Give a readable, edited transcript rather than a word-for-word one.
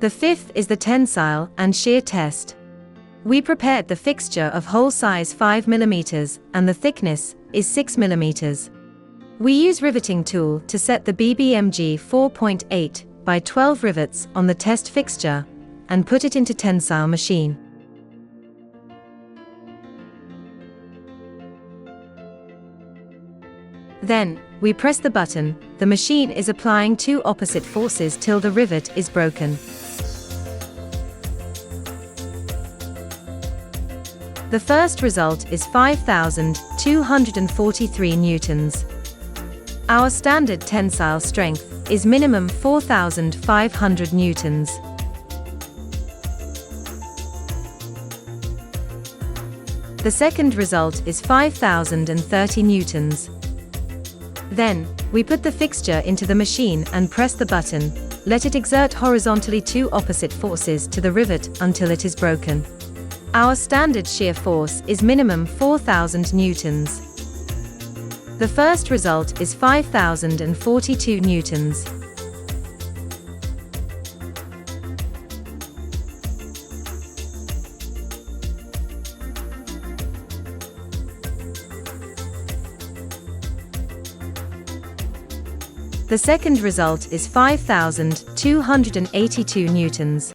The fifth is the tensile and shear test. We prepared the fixture of hole size 5 mm and the thickness is 6 mm. We use riveting tool to set the BBMG 4.8 by 12 rivets on the test fixture and put it into tensile machine. Then, we press the button. The machine is applying two opposite forces till the rivet is broken. The first result is 5,243 newtons. Our standard tensile strength is minimum 4,500 newtons. The second result is 5,030 newtons. Then, we put the fixture into the machine and press the button. Let it exert horizontally two opposite forces to the rivet until it is broken. Our standard shear force is minimum 4,000 newtons. The first result is 5,042 newtons. The second result is 5,282 newtons.